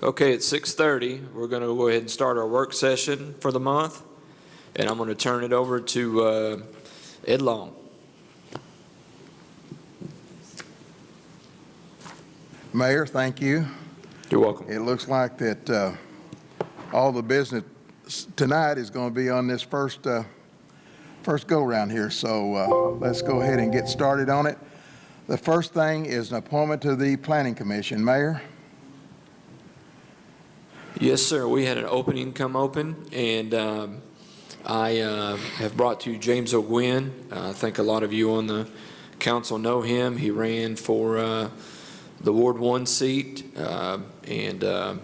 Okay, it's 6:30. We're going to go ahead and start our work session for the month, and I'm going to turn it over to Ed Long. Mayor, thank you. You're welcome. It looks like that all the business tonight is going to be on this first go-round here, so let's go ahead and get started on it. The first thing is an appointment to the Planning Commission. Mayor? Yes, sir. We had an opening come open, and I have brought to you James O'Gwynn. I think a lot of you on the council know him. He ran for the Ward 1 seat, and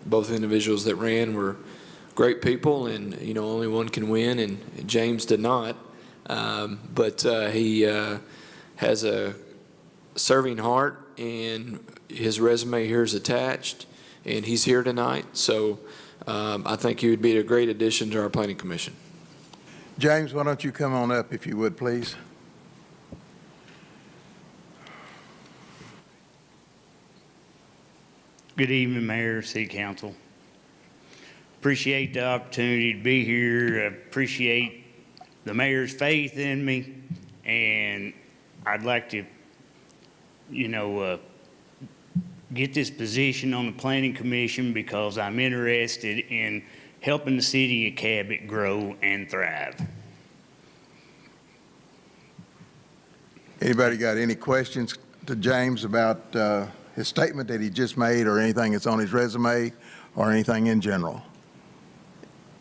both individuals that ran were great people, and only one can win, and James did not. But he has a serving heart, and his resume here is attached, and he's here tonight. So I think he would be a great addition to our Planning Commission. James, why don't you come on up if you would, please? Good evening, Mayor, City Council. Appreciate the opportunity to be here. Appreciate the mayor's faith in me, and I'd like to, get this position on the Planning Commission because I'm interested in helping the city of Cabot grow and thrive. Anybody got any questions to James about his statement that he just made, or anything that's on his resume, or anything in general?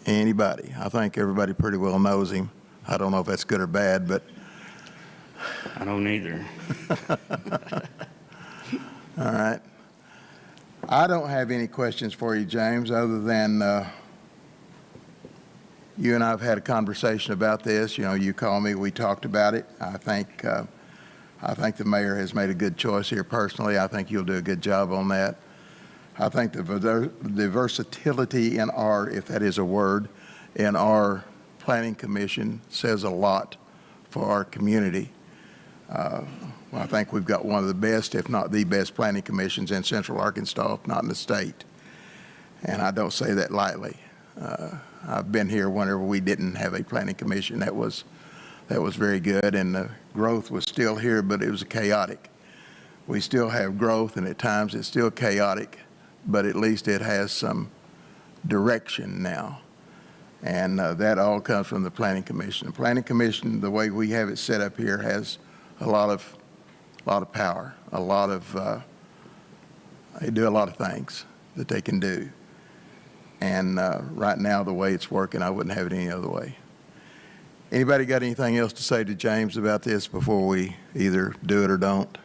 Anybody? I think everybody pretty well knows him. I don't know if that's good or bad, but I don't either. all right. I don't have any questions for you, James, other than you and I have had a conversation about this. You called me, we talked about it. I think the mayor has made a good choice here personally. I think you'll do a good job on that. I think the versatility in our, if that is a word, in our Planning Commission says a lot for our community. I think we've got one of the best, if not the best, planning commissions in Central Arkansas, if not in the state. And I don't say that lightly. I've been here whenever we didn't have a planning commission. That was very good, and the growth was still here, but it was chaotic. We still have growth, and at times it's still chaotic, but at least it has some direction now. And that all comes from the Planning Commission. The Planning Commission, the way we have it set up here, has a lot of power, they do a lot of things that they can do. And right now, the way it's working, I wouldn't have it any other way. Anybody got anything else to say to James about this before we either do it or don't?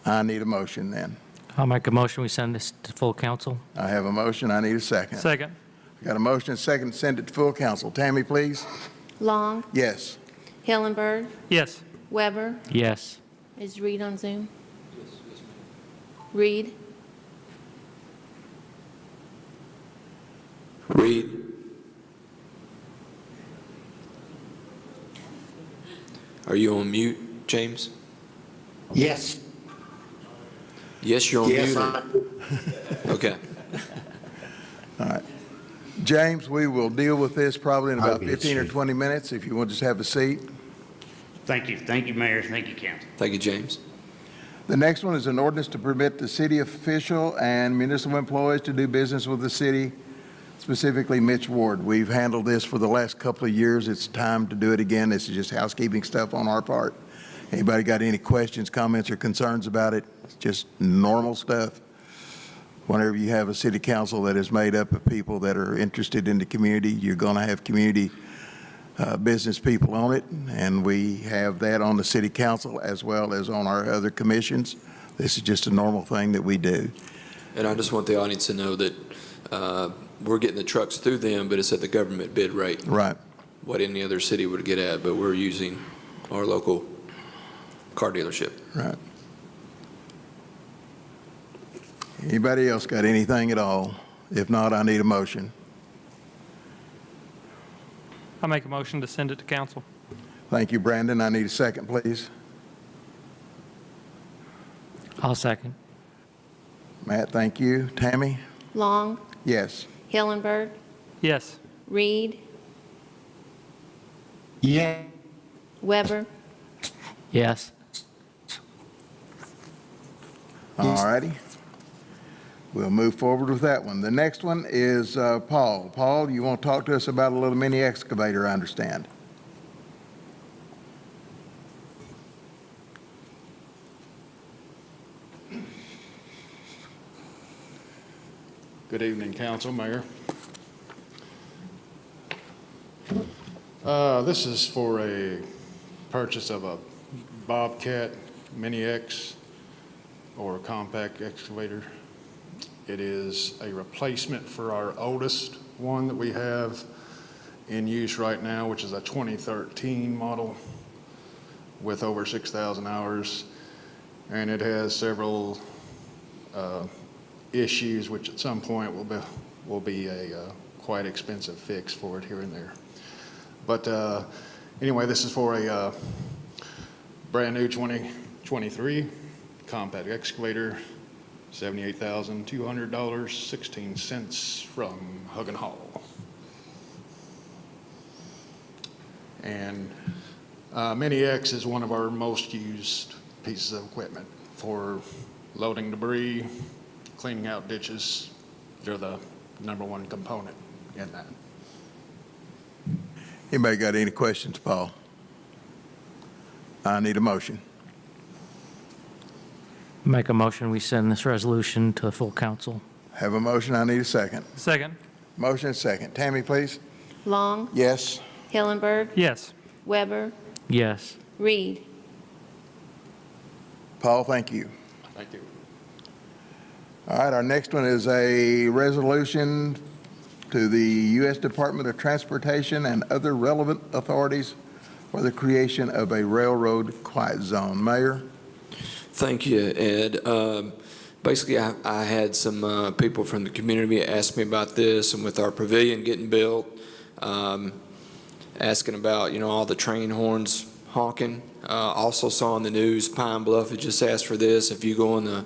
I need a motion then. I'll make a motion we send this to full council. I have a motion. I need a second. Second. Got a motion and a second to send it to full council. Tammy, please. Long, Yes. Hillenberg, Yes. Weber. Yes. Is Reed on Zoom? Reed, Reed. Are you on mute, James? Yes. Yes, you're on mute. Okay. All right. James, we will deal with this probably in about I'll get 15 or straight. 20 minutes. If you want to just have a seat. Thank you. Thank you, Mayor. Thank you, Council. Thank you, James. The next one is an ordinance to permit the city official and municipal employees to do business with the city, specifically Mitch Ward. We've handled this for the last couple of years. It's time to do it again. This is just housekeeping stuff on our part. Anybody got any questions, comments, or concerns about it? It's just normal stuff. Whenever you have a city council that is made up of people that are interested in the community, you're going to have community business people on it, and we have that on the city council as well as on our other commissions. This is just a normal thing that we do. And I just want the audience to know that we're getting the trucks through them, but it's at the government bid rate. Right. What any other city would get at, but we're using our local car dealership. Right. Anybody else got anything at all? If not, I need a motion. I'll make a motion to send it to council. Thank you, Brandon. I need a second, please. I'll second. Matt, thank you. Tammy? Long, Yes. Hillenberg, Yes. Reed, Yes. Weber, Yes. All righty. We'll move forward with that one. The next one is Paul. Paul, you want to talk to us about a little mini excavator, I understand. Good evening, council, mayor. This is for a purchase of a Bobcat Mini X or a compact excavator. It is a replacement for our oldest one that we have in use right now, which is a 2013 model with over 6,000 hours. And it has several issues, which at some point will be a quite expensive fix for it here and there. But anyway, this is for a brand new 2023 compact excavator, $78,200, 16 cents from Hug and Haul. And Mini X is one of our most used pieces of equipment for loading debris, cleaning out ditches. They're the #1 component in that. Anybody got any questions, Paul? I need a motion. Make a motion, we send this resolution to the full council. Have a motion, I need a second. Second. Motion and second. Tammy, please. Long, Yes. Hillenberg, Yes. Weber, Yes. Reed, Paul, thank you. Thank you. All right, our next one is a resolution to the U.S. Department of Transportation and other relevant authorities for the creation of a railroad quiet zone. Mayor? Thank you, Ed. Basically, I had some people from the community ask me about this, and with our pavilion getting built, asking about, all the train horns honking. Also saw on the news, Pine Bluff had just asked for this. If you go on the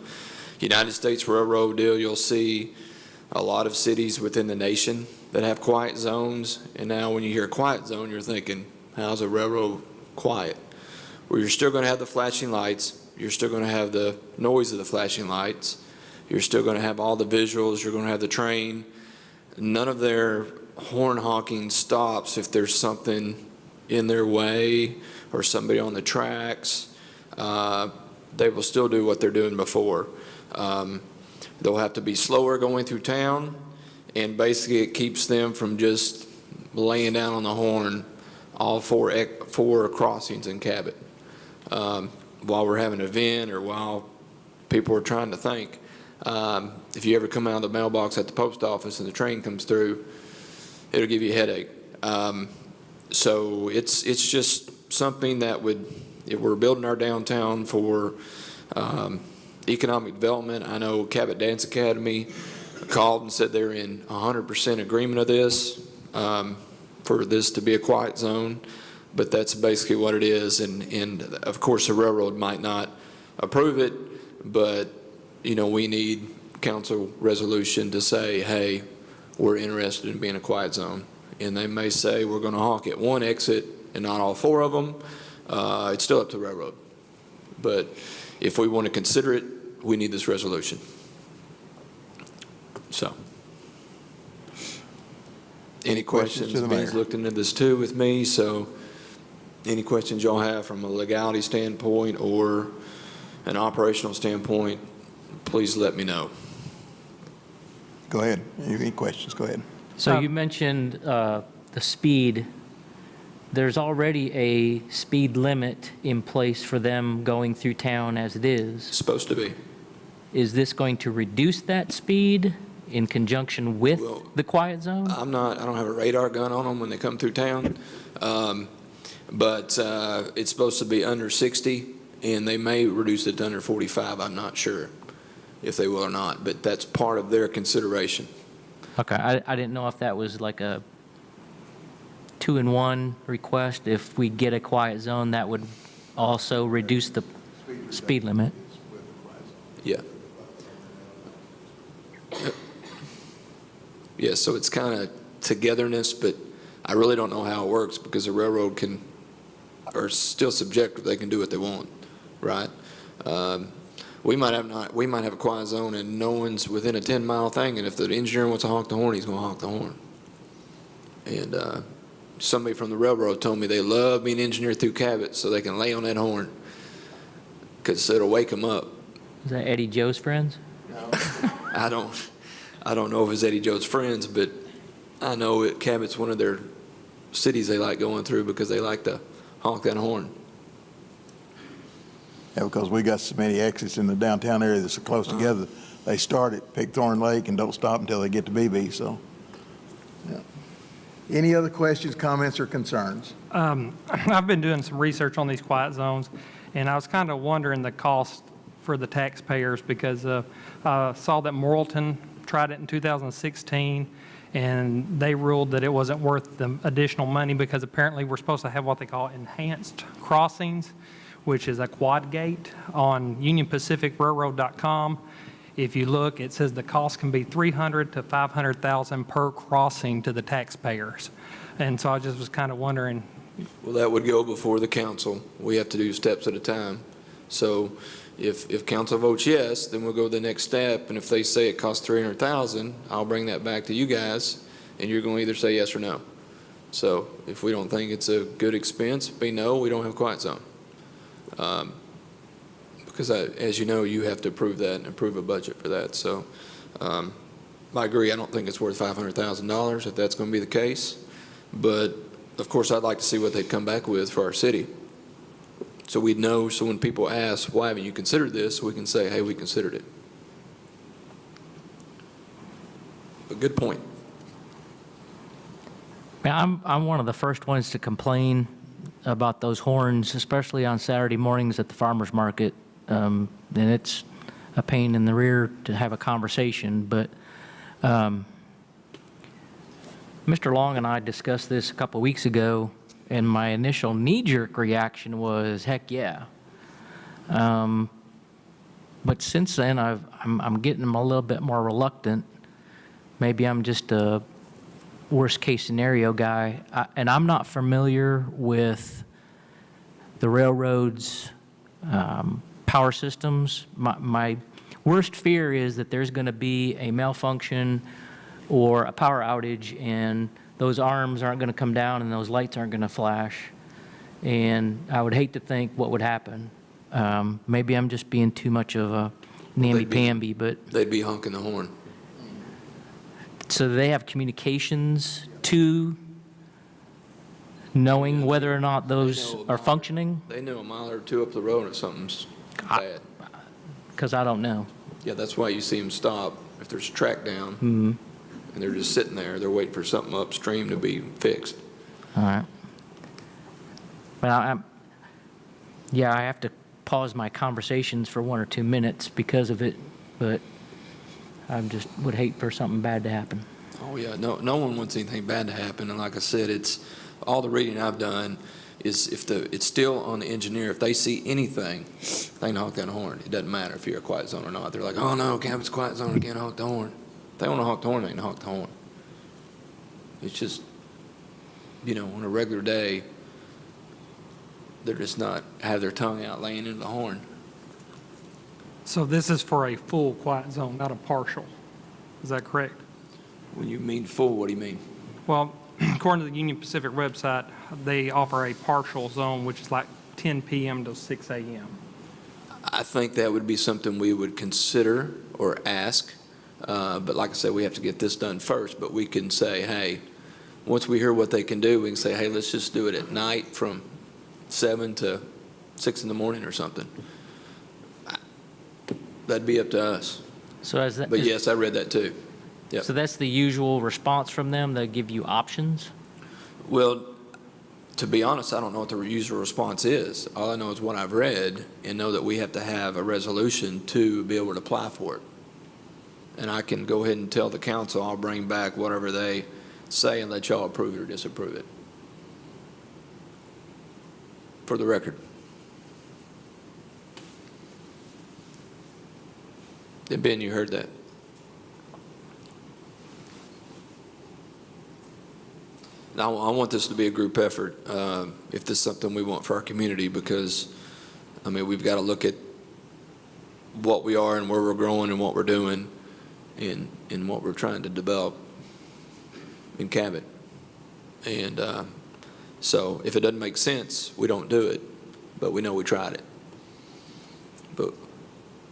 United States Railroad deal, you'll see a lot of cities within the nation that have quiet zones. And now when you hear quiet zone, you're thinking, how's a railroad quiet? Well, you're still going to have the flashing lights. You're still going to have the noise of the flashing lights. You're still going to have all the visuals. You're going to have the train. None of their horn honking stops if there's something in their way or somebody on the tracks. They will still do what they're doing before. They'll have to be slower going through town, and basically it keeps them from just laying down on the horn all four crossings in Cabot while we're having an event or while people are trying to think. If you ever come out of the mailbox at the post office and the train comes through, it'll give you a headache. So it's just something that would, if we're building our downtown for economic development. I know Cabot Dance Academy called and said they're in 100% agreement of this, for this to be a quiet zone, but that's basically what it is. And of course the railroad might not approve it, but we need council resolution to say, hey, we're interested in being a quiet zone. And they may say we're going to honk at one exit and not all four of them. It's still up to the railroad. But if we want to consider it, we need this resolution. So, any questions? to the Ben's mayor. looked into this too with me, so any questions y'all have from a legality standpoint or an operational standpoint, please let me know. Go ahead. Any questions? Go ahead. So you mentioned the speed. There's already a speed limit in place for them going through town as it is. It's supposed to be. Is this going to reduce that speed in conjunction with Well, the quiet zone? I don't have a radar gun on them when they come through town, but it's supposed to be under 60, and they may reduce it to under 45. I'm not sure if they will or not, but that's part of their consideration. Okay, I didn't know if that was like a 2-in-1 request. If we get a quiet zone, that would also reduce the speed limit. Yeah. Yeah, so it's kind of togetherness, but I really don't know how it works because the railroad are still subjective. They can do what they want, right? We might have a quiet zone and no one's within a 10-mile thing, and if the engineer wants to honk the horn, he's going to honk the horn. And somebody from the railroad told me they love being engineered through Cabot so they can lay on that horn because it'll wake them up. Is that Eddie Joe's friends? I don't know if it's Eddie Joe's friends, but I know Cabot's one of their cities they like going through because they like to honk that horn. Yeah, because we got so many exits in the downtown area that's so close together. They start at Pickthorn Lake and don't stop until they get to BB, so. Yeah. Any other questions, comments, or concerns? I've been doing some research on these quiet zones, and I was kind of wondering the cost for the taxpayers because I saw that Morrilton tried it in 2016, and they ruled that it wasn't worth the additional money because apparently we're supposed to have what they call enhanced crossings, which is a quad gate. On UnionPacificRailroad.com, if you look, it says the cost can be $300,000 to $500,000 per crossing to the taxpayers. And so I just was kind of wondering. Well, that would go before the council. We have to do steps at a time. So if council votes yes, then we'll go to the next step. And if they say it costs $300,000, I'll bring that back to you guys, and you're going to either say yes or no. So if we don't think it's a good expense, be no, we don't have a quiet zone. Because as you know, you have to approve that and approve a budget for that. So I agree. I don't think it's worth $500,000 if that's going to be the case. But of course, I'd like to see what they'd come back with for our city. So we'd know, so when people ask, why haven't you considered this, we can say, hey, we considered it. But good point. I'm one of the first ones to complain about those horns, especially on Saturday mornings at the farmer's market. And it's a pain in the rear to have a conversation. But Mr. Long and I discussed this a couple of weeks ago, and my initial knee-jerk reaction was, heck yeah. But since then, I'm getting a little bit more reluctant. Maybe I'm just a worst-case scenario guy, and I'm not familiar with the railroad's power systems. My worst fear is that there's going to be a malfunction or a power outage, and those arms aren't going to come down and those lights aren't going to flash. And I would hate to think what would happen. Maybe I'm just being too much of a namby-pamby, but... They'd be honking the horn. So they have communications to knowing whether or not those are functioning? They know a mile or two up the road if something's bad. Because I don't know. Yeah, that's why you see them stop if there's a track down. Mm-hmm. And they're just sitting there. They're waiting for something upstream to be fixed. All right. Well, I have to pause my conversations for 1 or 2 minutes because of it, but I just would hate for something bad to happen. Oh, yeah. No one wants anything bad to happen. And like I said, it's all the reading I've done is it's still on the engineer. If they see anything, they can honk that horn. It doesn't matter if you're a quiet zone or not. They're like, oh, no, Cabot's a quiet zone. I can't honk the horn. If they want to honk the horn, they can honk the horn. It's just, on a regular day, they're just not have their tongue out laying into the horn. So this is for a full quiet zone, not a partial. Is that correct? When you mean full, what do you mean? Well, according to the Union Pacific website, they offer a partial zone, which is like 10 p.m. to 6 a.m. I think that would be something we would consider or ask. But like I said, we have to get this done first. But we can say, hey, once we hear what they can do, we can say, hey, let's just do it at night from 7 to 6 in the morning or something. That'd be up to us. So as that, But yes, I read that too. Yep. So that's the usual response from them. They give you options. Well, to be honest, I don't know what the user response is. All I know is what I've read and know that we have to have a resolution to be able to apply for it. And I can go ahead and tell the council I'll bring back whatever they say and let y'all approve it or disapprove it. For the record. And Ben, you heard that. I want this to be a group effort, if this is something we want for our community, because, I mean, we've got to look at what we are and where we're growing and what we're doing and what we're trying to develop in Cabot. And so if it doesn't make sense, we don't do it, but we know we tried it. But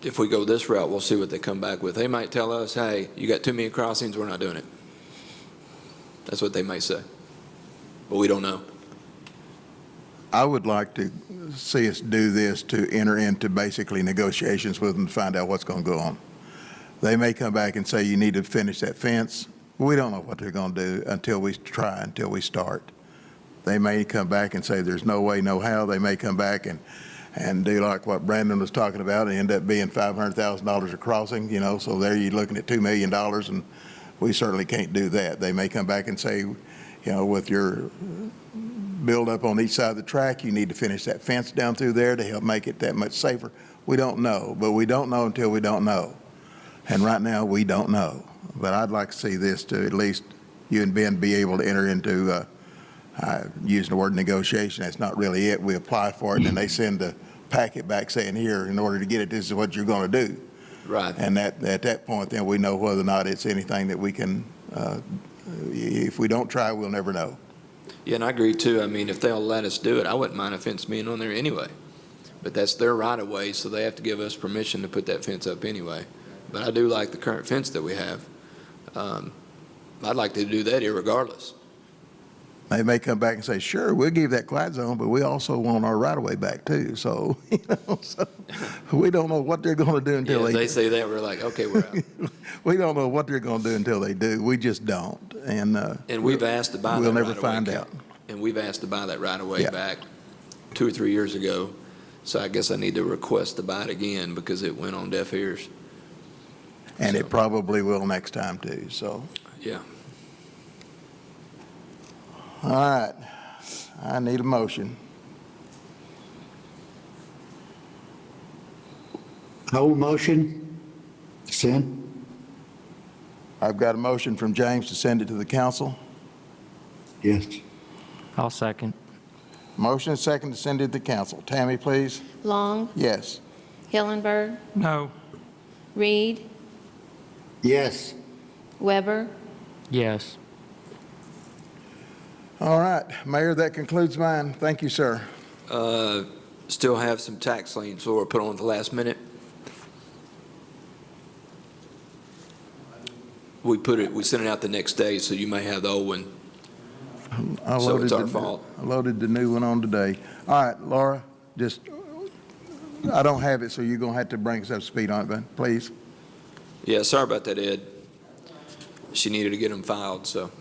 if we go this route, we'll see what they come back with. They might tell us, hey, you got too many crossings, we're not doing it. That's what they may say, but we don't know. I would like to see us do this to enter into basically negotiations with them to find out what's going to go on. They may come back and say, you need to finish that fence. We don't know what they're going to do until we try, until we start. They may come back and say, there's no way, no how. They may come back and do like what Brandon was talking about and end up being $500,000 a crossing, you know, so there you're looking at $2 million, and we certainly can't do that. They may come back and say, you know, with your build up on each side of the track, you need to finish that fence down through there to help make it that much safer. We don't know, but we don't know until we don't know. And right now, we don't know. But I'd like to see this to at least you and Ben be able to enter into, using the word negotiation, that's not really it. We apply for it, and then they send a packet back saying, here, in order to get it, this is what you're going to do. Right. And at that point, then we know whether or not it's anything that we can, if we don't try, we'll never know. Yeah, and I agree too. I mean, if they'll let us do it, I wouldn't mind a fence being on there anyway. But that's their right of way, so they have to give us permission to put that fence up anyway. But I do like the current fence that we have. I'd like to do that irregardless. They may come back and say, sure, we'll give that quiet zone, but we also want our right of way back too. So, you know, so we don't know what they're going to do until Yeah, if they they say that, we're like, okay, we're out. We don't know what they're going to do until they do. We just don't. And we've asked to buy that we'll never right-of-way find out. And we've asked to buy that right away Yeah. back 2 or 3 years ago. So I guess I need to request to buy it again because it went on deaf ears. And So- it probably will next time too. So, Yeah. all right. I need a motion. I will motion to send. I've got a motion from James to send it to the council. Yes. I'll second. Motion and second to send it to the council. Tammy, please. Long, Yes. Hillenberg, No. Reed, Yes. Weber, Yes. All right, Mayor, that concludes mine. Thank you, sir. Still have some tax liens, so we'll put on at the last minute. We sent it out the next day, so you may have the old one. I So it's loaded our the- fault. I loaded the new one on today. All right, Laura, I don't have it, so you're going to have to bring us up to speed on it, man, please. Yeah, sorry about that, Ed. She needed to get them filed, so.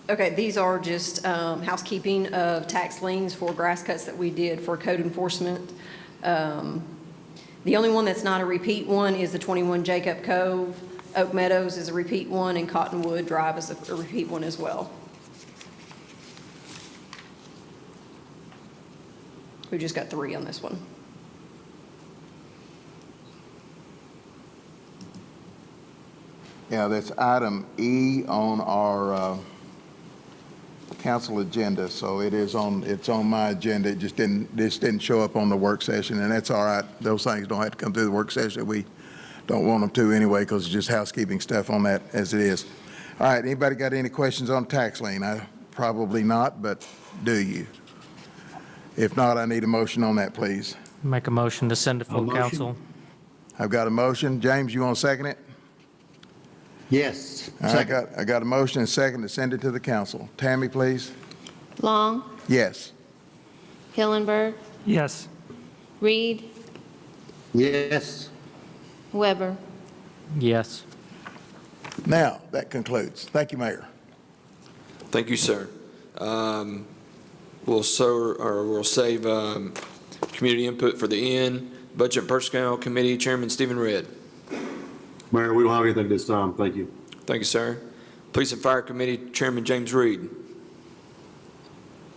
Okay, these are just housekeeping of tax liens for grass cuts that we did for code enforcement. The only one that's not a repeat one is the 21 Jacob Cove. Oak Meadows is a repeat one, and Cottonwood Drive is a repeat one as well. We just got 3 on this one. Yeah, that's item E on our council agenda, so it's on my agenda. It just didn't show up on the work session, and that's all right. Those things don't have to come through the work session. We don't want them to anyway, because it's just housekeeping stuff on that as it is. All right, anybody got any questions on tax lien? Probably not, but do you? If not, I need a motion on that, please. Make a motion to send it I'll full motion. council. I've got a motion. James, you want to second it? Yes. All right, I got a motion and a second to send it to the council. Tammy, please. Long, Yes. Hillenberg, Yes. Reed, Yes. Weber. Yes. Now, that concludes. Thank you, Mayor. Thank you, sir. We'll save community input for the end. Budget and Personnel Committee Chairman Stephen Redd. Mayor, we don't have anything this time. Thank you. Thank you, sir. Police and Fire Committee Chairman James Reed.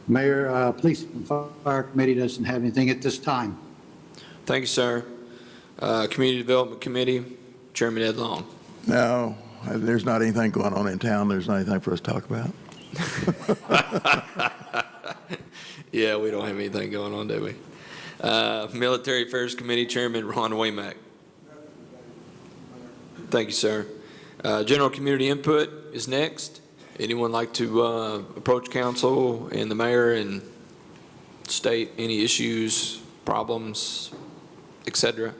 Mayor, Police and Fire Committee doesn't have anything at this time. Thank you, sir. Community Development Committee Chairman Ed Long. No, there's not anything going on in town. There's not anything for us to talk about. Yeah, we don't have anything going on, do we? Military Affairs Committee Chairman Ron Waymack. Thank you, sir. General community input is next. Anyone like to approach council and the mayor and state any issues, problems, et cetera,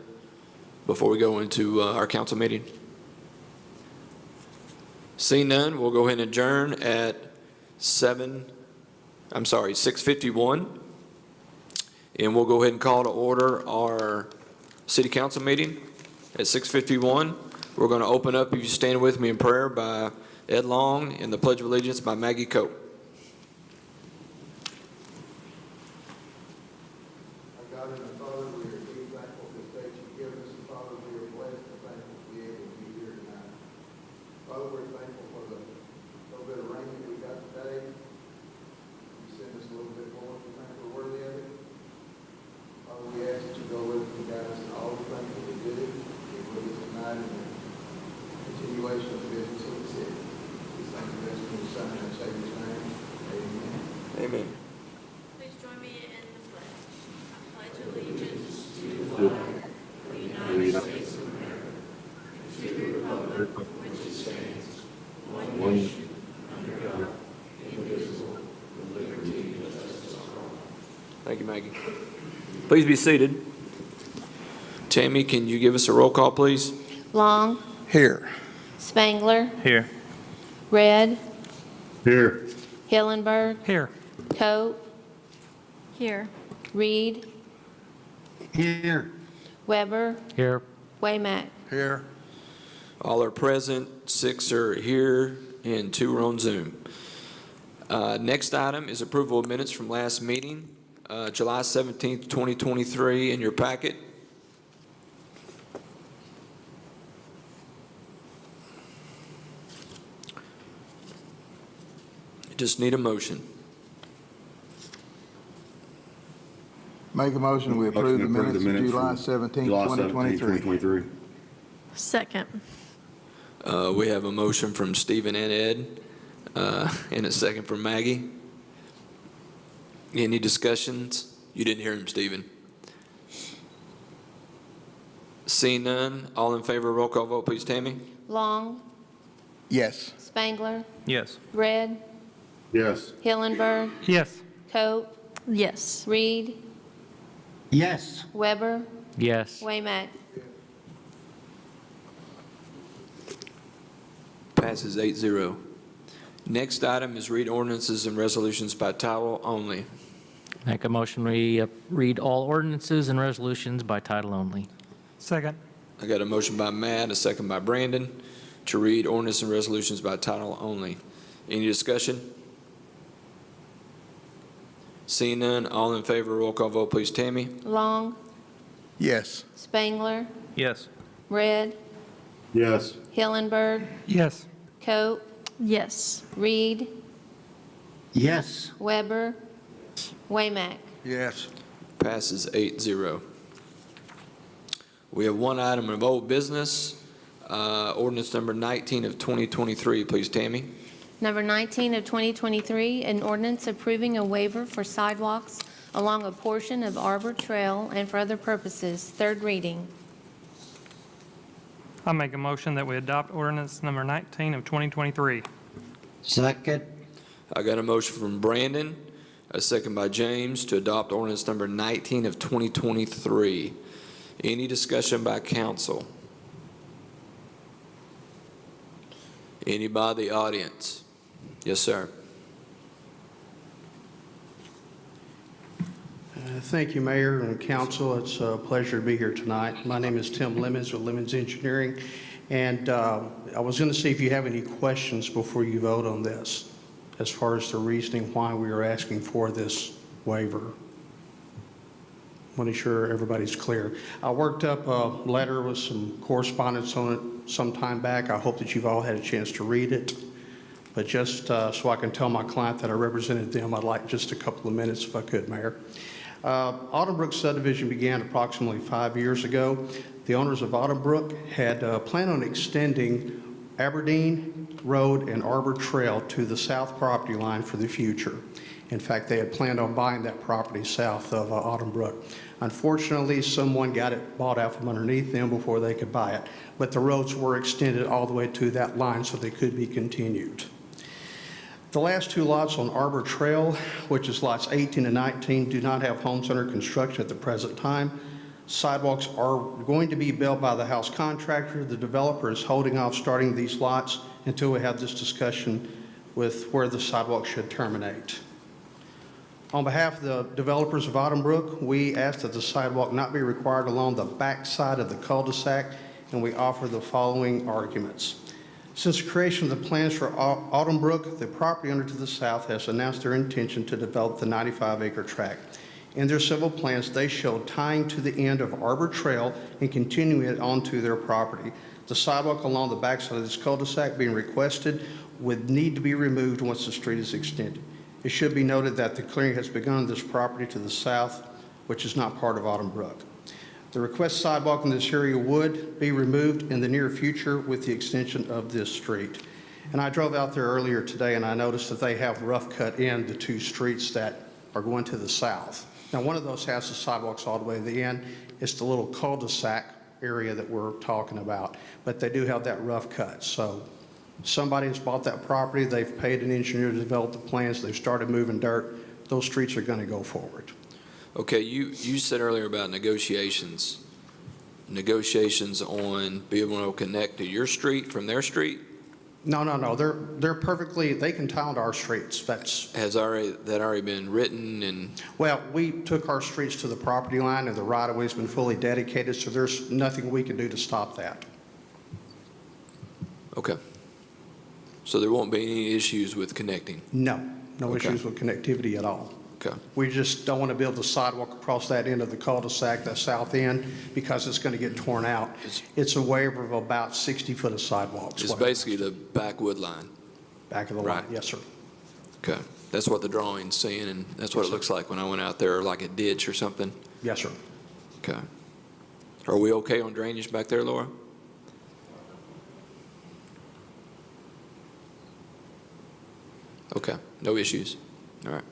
before we go into our council meeting? Seeing none, we'll go ahead and adjourn at 6:51. And we'll go ahead and call to order our city council meeting at 6:51. We're going to open up, if you stand with me in prayer, by Ed Long and the Pledge of Allegiance by Maggie Cope. God and our Father, we are deeply thankful for this day you've given us. And Father, we are blessed and thankful to be able to be here tonight. Father, we're thankful for the little bit of rain that we got today. You send us a little bit more. We think we're worthy of it. Father, we ask that you go with us and guide us in all the things that we do. Be with us tonight in the continuation of the business of the city. We thank you best in your Son and Savior's name. Amen. Amen. Please join me in the pledge. I pledge allegiance to the flag of the United States of America, to the republic which stands one nation, under God, indivisible, with liberty and justice for all. Thank you, Maggie. Please be seated. Tammy, can you give us a roll call, please? Long, Here. Spangler, Here. Red, Here. Hillenberg, Here. Coat. Here. Reed, Here. Weber, Here. Waymack. Here. All are present, 6 are here, and 2 are on Zoom. Next item is approval of minutes from last meeting, July 17th, 2023, in your packet. Just need a motion. Make a motion, we approve the minutes of July 17, July 17, 2023. 2023. Second. We have a motion from Stephen and Ed, and a second from Maggie. Any discussions? You didn't hear him, Stephen. Seeing none, all in favor, roll call vote, please, Tammy. Long, Yes. Spangler, Yes. Red, Yes. Hillenberg, Yes. Coat. Yes. Reed, Yes. Weber, Yes. Waymack. Passes 8-0. Next item is read ordinances and resolutions by title only. Make a motion, we read all ordinances and resolutions by title only. Second. I got a motion by Matt, a second by Brandon, to read ordinance and resolutions by title only. Any discussion? Seeing none, all in favor, roll call vote, please, Tammy. Long, Yes. Spangler, Yes. Red, Yes. Hillenberg, Yes. Coat. Yes. Reed, Yes. Weber, Waymack. Yes. Passes 8-0. We have one item of old business, ordinance number 19 of 2023. Please, Tammy. Number 19 of 2023, an ordinance approving a waiver for sidewalks along a portion of Arbor Trail and for other purposes. Third reading. I make a motion that we adopt ordinance number 19 of 2023. Second. I got a motion from Brandon, a second by James, to adopt ordinance number 19 of 2023. Any discussion by council? Any by the audience? Yes, sir. Thank you, Mayor and Council. It's a pleasure to be here tonight. My name is Tim Lemons with Lemons Engineering, and I was going to see if you have any questions before you vote on this, as far as the reasoning why we are asking for this waiver. I want to ensure everybody's clear. I worked up a letter with some correspondence on it some time back. I hope that you've all had a chance to read it. But just so I can tell my client that I represented them, I'd like just a couple of minutes if I could, Mayor. Autumnbrook subdivision began approximately 5 years ago. The owners of Autumnbrook had planned on extending Aberdeen Road and Arbor Trail to the south property line for the future. In fact, they had planned on buying that property south of Autumn Brook. Unfortunately, someone got it bought out from underneath them before they could buy it, but the roads were extended all the way to that line so they could be continued. The last two lots on Arbor Trail, which is lots 18 and 19, do not have homes under construction at the present time. Sidewalks are going to be built by the house contractor. The developer is holding off starting these lots until we have this discussion with where the sidewalk should terminate. On behalf of the developers of Autumn Brook, we ask that the sidewalk not be required along the back side of the cul-de-sac, and we offer the following arguments. Since the creation of the plans for Autumn Brook, the property owner to the south has announced their intention to develop the 95-acre tract. In their civil plans, they showed tying to the end of Arbor Trail and continuing it onto their property. The sidewalk along the backside of this cul-de-sac being requested would need to be removed once the street is extended. It should be noted that the clearing has begun on this property to the south, which is not part of Autumn Brook. The request sidewalk in this area would be removed in the near future with the extension of this street. And I drove out there earlier today and I noticed that they have rough cut in the two streets that are going to the south. Now, one of those has the sidewalks all the way to the end. It's the little cul-de-sac area that we're talking about, but they do have that rough cut. So somebody has bought that property, they've paid an engineer to develop the plans, they've started moving dirt, those streets are going to go forward. Okay, you said earlier about negotiations on being able to connect to your street from their street? No, they're perfectly, they can tie into our streets. Has that already been written and? Well, we took our streets to the property line and the right-of-way's been fully dedicated, so there's nothing we can do to stop that. Okay. So there won't be any issues with connecting? No Okay. issues with connectivity at all. Okay. We just don't want to build a sidewalk across that end of the cul-de-sac, the south end, because it's going to get torn out. It's a waiver of about 60 foot of sidewalks. It's basically the backwood line? Back of the line, Right. yes, sir. Okay. That's what the drawing's saying, and that's what it looks like when I went out there, like a ditch or something? Yes, sir. Okay. Are we okay on drainage back there, Laura? Okay, no issues. All right.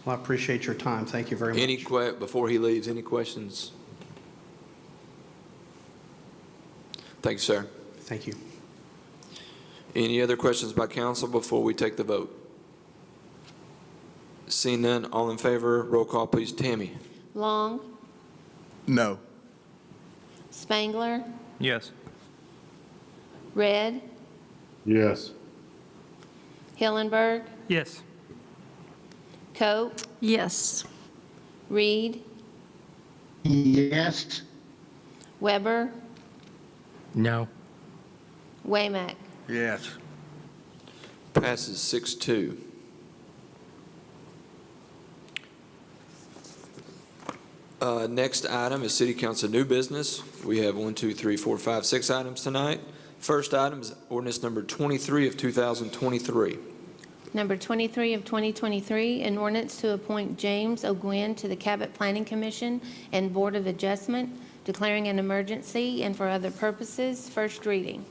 Well, I appreciate your time. Thank you very much. Before he leaves, any questions? Thank you, sir. Thank you. Any other questions by council before we take the vote? Seeing none, all in favor, roll call, please. Tammy? Long, No. Spangler, Yes. Red, Yes. Hillenberg, Yes. Cope, Yes. Reed, Yes. Weber, No. Waymack. Yes. Passes 6-2. Next item is City Council new business. We have 6 items tonight. First item is ordinance number 23 of 2023. Number 23 of 2023, an ordinance to appoint James O'Gwen to the Cabot Planning Commission and Board of Adjustment, declaring an emergency and for other purposes. First reading.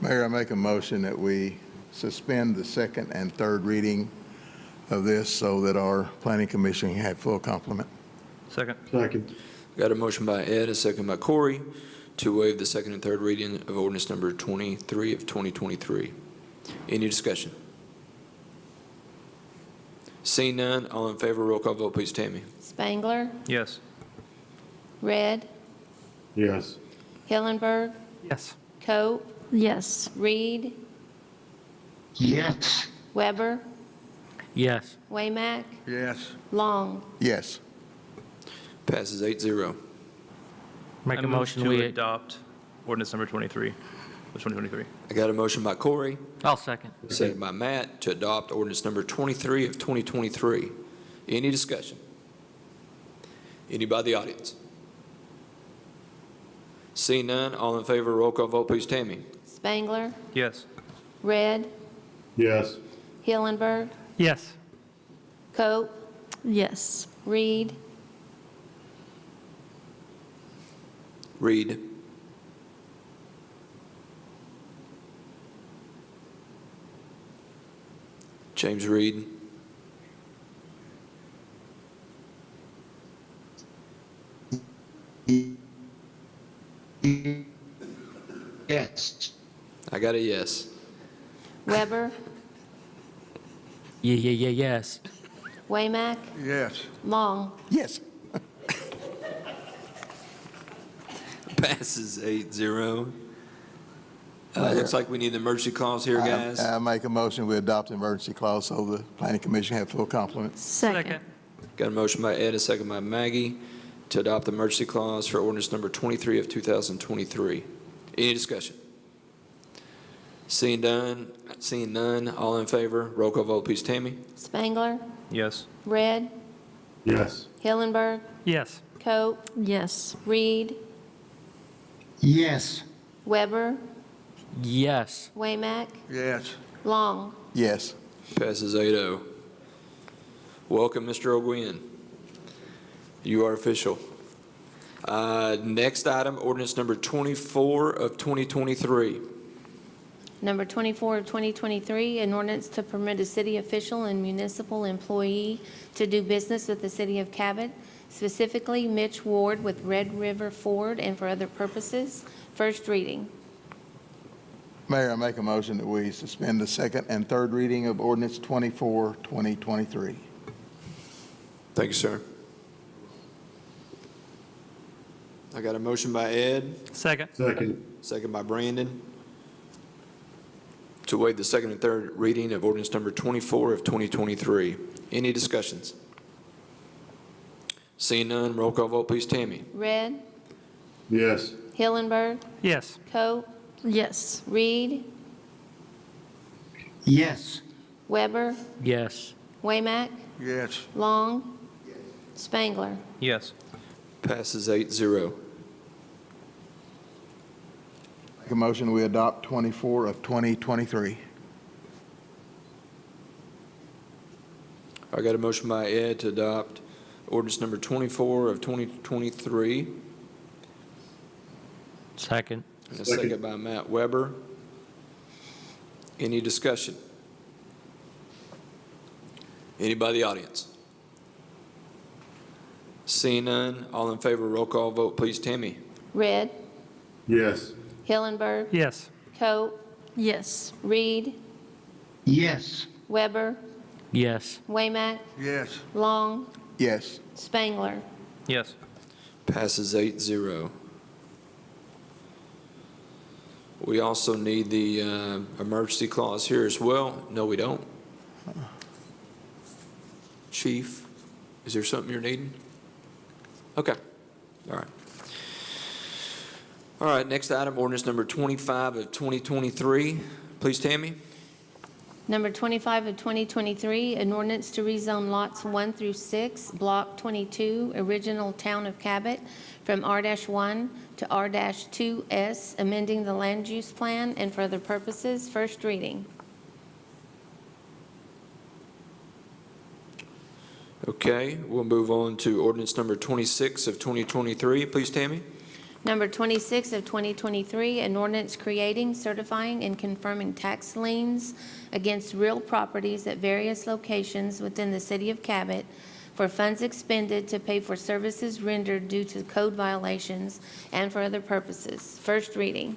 Mayor, I make a motion that we suspend the second and third reading of this so that our planning commission can have full complement. Second. Second. Got a motion by Ed, a second by Corey, to waive the second and third reading of ordinance number 23 of 2023. Any discussion? Seeing none, all in favor, roll call vote, please. Tammy? Spangler, Yes. Red, Yes. Hillenberg, Yes. Cope, Yes. Reed, Yes. Weber, Yes. Waymack, Yes. Long. Yes. Passes 8-0. Make I a move motion, to we, adopt ordinance number 23 of 2023. I got a motion by Corey, I'll second. second by Matt, to adopt ordinance number 23 of 2023. Any discussion? Any by the audience? Seeing none, all in favor, roll call vote, please. Tammy? Spangler, Yes. Red, Yes. Hillenberg, Yes. Cope, Yes. Reed, Reed? James Reed. Yes. I got a yes. Weber, Yes. Waymack, Yes. Long. Yes. Passes 8-0. Looks like we need the emergency clause here, guys. I make a motion, we adopt the emergency clause so the planning commission have full complement. Second. Got a motion by Ed, a second by Maggie, to adopt the emergency clause for ordinance number 23 of 2023. Any discussion? Seeing none, all in favor, roll call vote, please, Tammy. Spangler, Yes. Red, Yes. Hillenberg, Yes. Coe, Yes. Reed, Yes. Weber, Yes. Waymack, Yes. Long. Yes. Passes 8-0. Welcome, Mr. O'Gwen. You are official. Next item, ordinance number 24 of 2023. Number 24 of 2023, an ordinance to permit a city official and municipal employee to do business with the city of Cabot, specifically Mitch Ward with Red River Ford and for other purposes. First reading. Mayor, I make a motion that we suspend the second and third reading of ordinance 24, 2023. Thank you, sir. I got a motion by Ed, Second. Second. second by Brandon, to waive the second and third reading of ordinance number 24 of 2023. Any discussions? Seeing none, roll call vote, please, Tammy. Red, Yes. Hillenberg, Yes. Coe, Yes. Reed, Yes. Weber, Yes. Waymack, Yes. Long, Spangler. Yes. Passes 8-0. Make a motion, we adopt 24 of 2023. I got a motion by Ed to adopt ordinance number 24 of 2023, Second. and a Second. second by Matt Weber. Any discussion? Anybody in the audience? Seeing none, all in favor, roll call vote, please, Tammy. Red, Yes. Hillenberg, Yes. Coe, Yes. Reed, Yes. Weber, Yes. Waymack, Yes. Long, Yes. Spangler. Yes. Passes 8-0. We also need the emergency clause here as well. No, we don't. Chief, is there something you're needing? Okay, all right. All right, next item, ordinance number 25 of 2023. Please, Tammy. Number 25 of 2023, an ordinance to rezone lots 1 through 6, Block 22, original Town of Cabot, from R-1 to R-2S, amending the land use plan and for other purposes. First reading. Okay, we'll move on to ordinance number 26 of 2023. Please, Tammy. Number 26 of 2023, an ordinance creating, certifying, and confirming tax liens against real properties at various locations within the city of Cabot for funds expended to pay for services rendered due to code violations and for other purposes. First reading.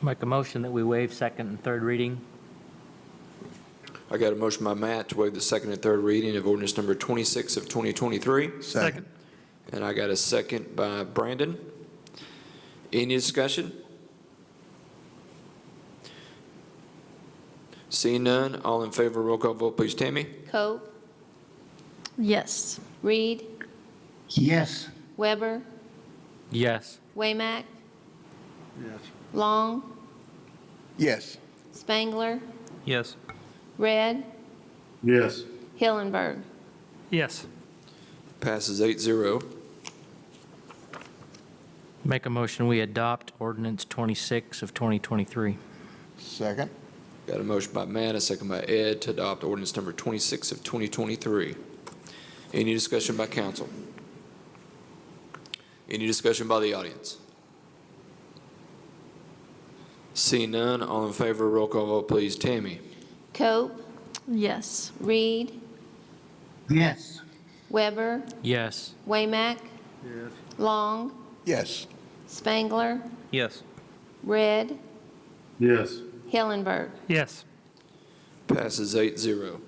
Make a motion that we waive second and third reading. I got a motion by Matt to waive the second and third reading of ordinance number 26 of 2023. Second. And I got a second by Brandon. Any discussion? Seeing none, all in favor, roll call vote, please, Tammy. Coe, Yes. Reed, Yes. Weber, Yes. Waymack, Yes. Long, Yes. Spangler, Yes. Red, Yes. Hillenberg. Yes. Passes 8-0. Make a motion we adopt ordinance 26 of 2023. Second. Got a motion by Matt, a second by Ed to adopt ordinance number 26 of 2023. Any discussion by council? Any discussion by the audience? Seeing none, all in favor, roll call vote, please. Tammy? Cope, Yes. Reed, Yes. Weber, Yes. Waymack, Long, Yes. Spangler, Yes. Red, Yes. Hillenberg. Yes. Passes 8-0.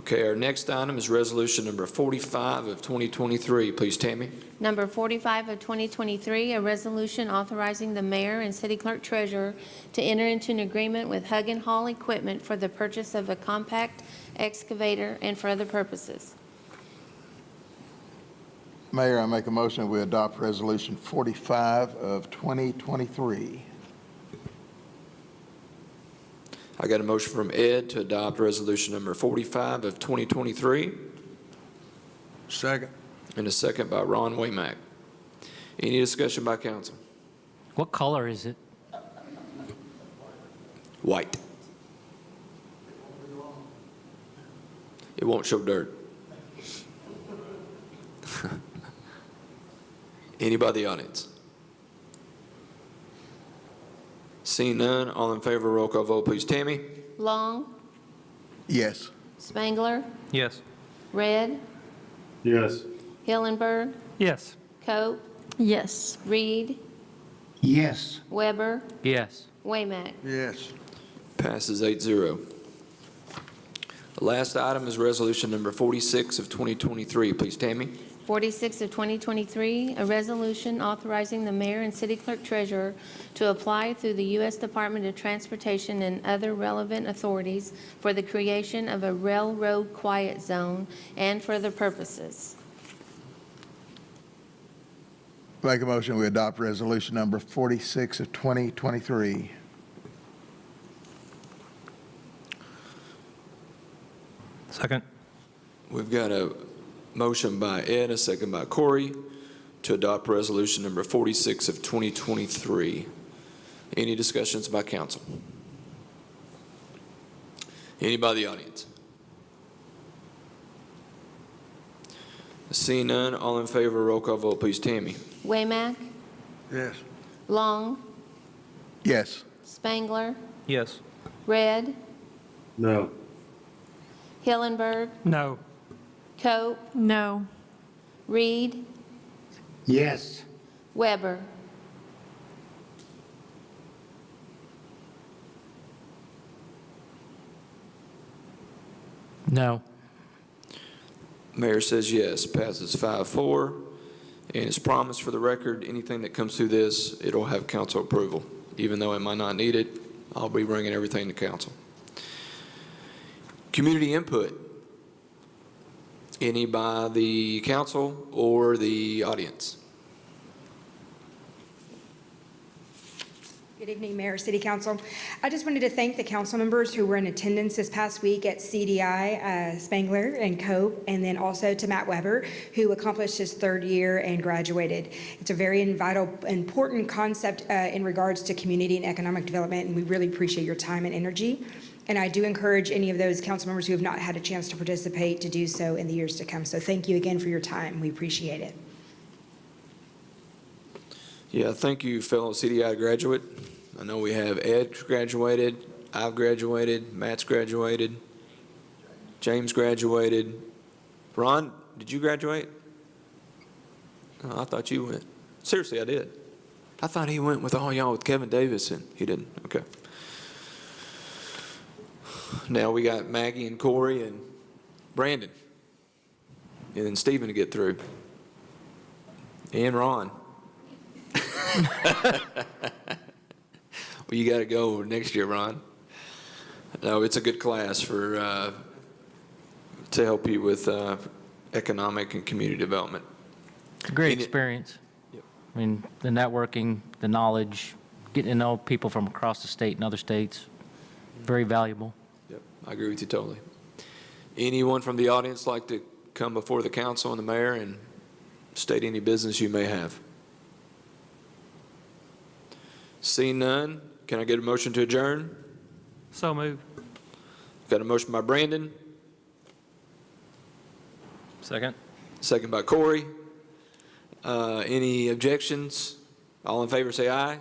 Okay, our next item is resolution number 45 of 2023. Please, Tammy. Number 45 of 2023, a resolution authorizing the mayor and city clerk treasurer to enter into an agreement with Hug and Haul Equipment for the purchase of a compact excavator and for other purposes. Mayor, I make a motion we adopt Resolution 45 of 2023. I got a motion from Ed to adopt resolution number 45 of 2023, Second. and a second by Ron Waymack. Any discussion by council? What color is it? White. It won't show dirt. Anybody in the audience? Seeing none, all in favor, roll call vote, please. Tammy? Long, Yes. Spangler, Yes. Red, Yes. Hillenberg, Yes. Cope, Yes. Reed, Yes. Weber, Yes. Waymack. Yes. Passes 8-0. The last item is resolution number 46 of 2023. Please, Tammy. 46 of 2023, a resolution authorizing the mayor and city clerk treasurer to apply through the U.S. Department of Transportation and other relevant authorities for the creation of a railroad quiet zone and for other purposes. Make a motion we adopt Resolution number 46 of 2023. Second. We've got a motion by Ed, a second by Corey, to adopt resolution number 46 of 2023. Any discussions by council? Anybody in the audience? Seeing none, all in favor, roll call vote, please. Tammy? Waymack, Yes. Long, Yes. Spangler, Yes. Red, No. Hillenberg, No. Cope, No. Reed, Yes. Weber. No. Mayor says yes, passes 5-4. And as promised for the record, anything that comes through this, it'll have council approval. Even though it might not need it, I'll be bringing everything to council. Community input. Any by the council or the audience? Good evening, Mayor, City Council. I just wanted to thank the council members who were in attendance this past week at CDI, Spangler and Cope, and then also to Matt Weber, who accomplished his third year and graduated. It's a very vital, important concept in regards to community and economic development, and we really appreciate your time and energy. And I do encourage any of those council members who have not had a chance to participate to do so in the years to come. So thank you again for your time. We appreciate it. Yeah, thank you, fellow CDI graduate. I know we have Ed graduated, I've graduated, Matt's graduated, James graduated. Ron, did you graduate? Oh, I thought you went. Seriously, I did. I thought he went with all y'all with Kevin Davis, and he didn't. Okay. Now we got Maggie and Corey and Brandon, and then Stephen to get through, and Ron. Well, you got to go next year, Ron. No, it's a good class for to help you with economic and community development. It's a great experience. Yep. I mean, the networking, the knowledge, getting to know people from across the state and other states, very valuable. Yep, I agree with you totally. Anyone from the audience like to come before the council and the mayor and state any business you may have? Seeing none, can I get a motion to adjourn? So moved. Got a motion by Brandon, Second. second by Corey. Any objections? All in favor, say aye.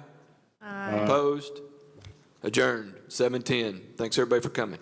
Opposed? Adjourned, 7:10. Thanks, everybody, for coming.